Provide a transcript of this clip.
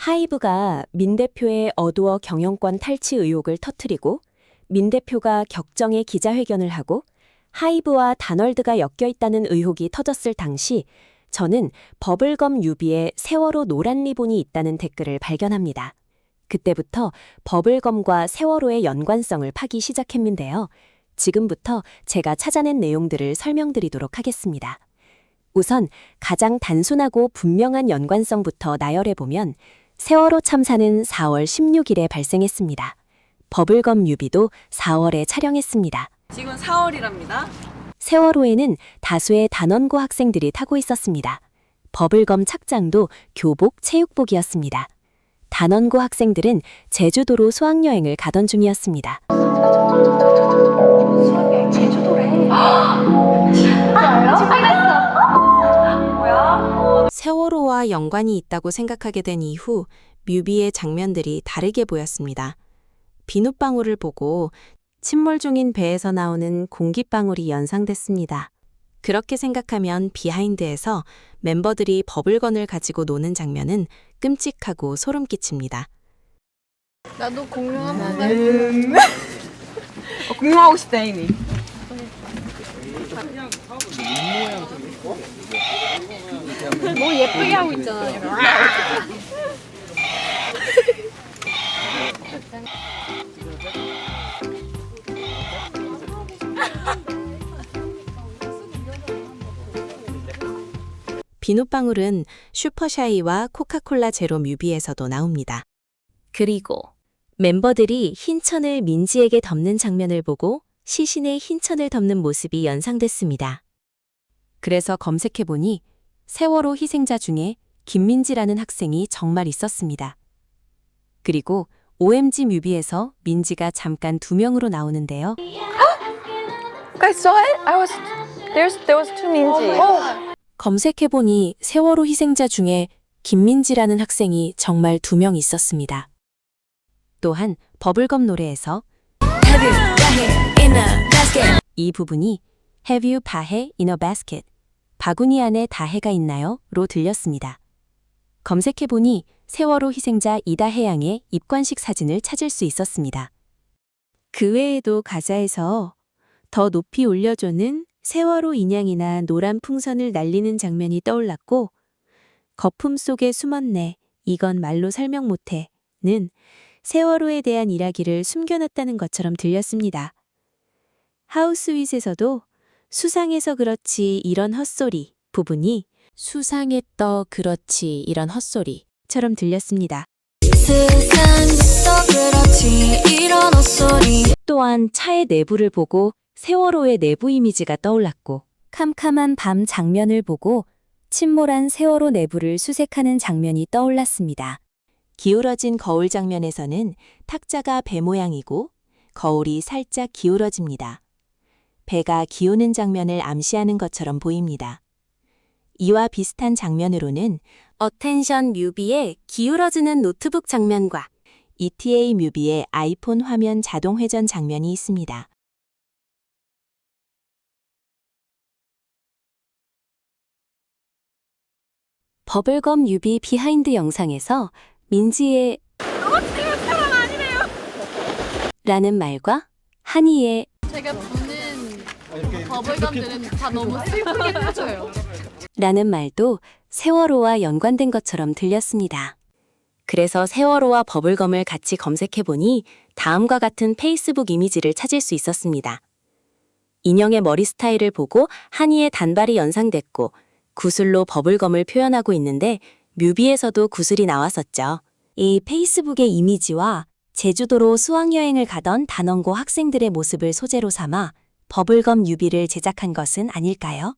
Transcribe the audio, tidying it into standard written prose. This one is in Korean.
하이브가 민 대표의 어두어 경영권 탈취 의혹을 터뜨리고 민 대표가 격정의 기자회견을 하고 하이브와 다널드가 엮여 있다는 의혹이 터졌을 당시 저는 버블검 유비에 세월호 노란 리본이 있다는 댓글을 발견합니다. 그때부터 버블검과 세월호의 연관성을 파기 시작했는데요. 지금부터 제가 찾아낸 내용들을 설명드리도록 하겠습니다. 우선 가장 단순하고 분명한 연관성부터 나열해보면 세월호 참사는 4월 16일에 발생했습니다. 버블검 뮤비도 4월에 촬영했습니다. 지금 4월이랍니다. 세월호에는 다수의 단원고 학생들이 타고 있었습니다. 버블검 착장도 교복, 체육복이었습니다. 단원고 학생들은 제주도로 수학여행을 가던 중이었습니다. 수학여행 제주도래. 진짜요? 뭐야? 세월호와 연관이 있다고 생각하게 된 이후 뮤비의 장면들이 다르게 보였습니다. 비눗방울을 보고 침몰 중인 배에서 나오는 공기방울이 연상됐습니다. 그렇게 생각하면 비하인드에서 멤버들이 버블건을 가지고 노는 장면은 끔찍하고 소름 끼칩니다. 나도 공룡 한 번만. 공룡하고 싶다, 이미. 뭐 예쁘게 하고 있잖아. 비눗방울은 슈퍼샤이와 코카콜라 제로 뮤비에서도 나옵니다. 그리고 멤버들이 흰천을 민지에게 덮는 장면을 보고 시신의 흰천을 덮는 모습이 연상됐습니다. 그래서 검색해보니 세월호 희생자 중에 김민지라는 학생이 정말 있었습니다. 그리고 OMG 뮤비에서 민지가 잠깐 2명으로 나오는데요. Guys saw it? There was two 민지. 검색해보니 세월호 희생자 중에 김민지라는 학생이 정말 2명 있었습니다. 또한 버블검 노래에서 이 부분이 Have you 바해 in a basket? 바구니 안에 다해가 있나요? 로 들렸습니다. 검색해보니 세월호 희생자 이다혜양의 입관식 사진을 찾을 수 있었습니다. 그 외에도 가사에서 더 높이 올려줘는 세월호 인양이나 노란 풍선을 날리는 장면이 떠올랐고 거품 속에 숨었네, 이건 말로 설명 못해는 세월호에 대한 이야기를 숨겨놨다는 것처럼 들렸습니다. 하우스윗에서도 수상해서 그렇지 이런 헛소리 부분이 수상했더 그렇지 이런 헛소리처럼 들렸습니다. 세상에서 그렇지 이런 헛소리. 또한 차의 내부를 보고 세월호의 내부 이미지가 떠올랐고 캄캄한 밤 장면을 보고 침몰한 세월호 내부를 수색하는 장면이 떠올랐습니다. 기울어진 거울 장면에서는 탁자가 배 모양이고 거울이 살짝 기울어집니다. 배가 기우는 장면을 암시하는 것처럼 보입니다. 이와 비슷한 장면으로는 어텐션 뮤비의 기울어지는 노트북 장면과 ETA 뮤비의 아이폰 화면 자동 회전 장면이 있습니다. 버블검 뮤비 비하인드 영상에서 민지의 라는 말과 한이의 제가 보는 버블감들은 다 너무 슬프게 터져요. 라는 말도 세월호와 연관된 것처럼 들렸습니다. 그래서 세월호와 버블검을 같이 검색해보니 다음과 같은 페이스북 이미지를 찾을 수 있었습니다. 인형의 머리 스타일을 보고 한이의 단발이 연상됐고 구슬로 버블검을 표현하고 있는데 뮤비에서도 구슬이 나왔었죠. 이 페이스북의 이미지와 제주도로 수학여행을 가던 단원고 학생들의 모습을 소재로 삼아 버블검 뮤비를 제작한 것은 아닐까요?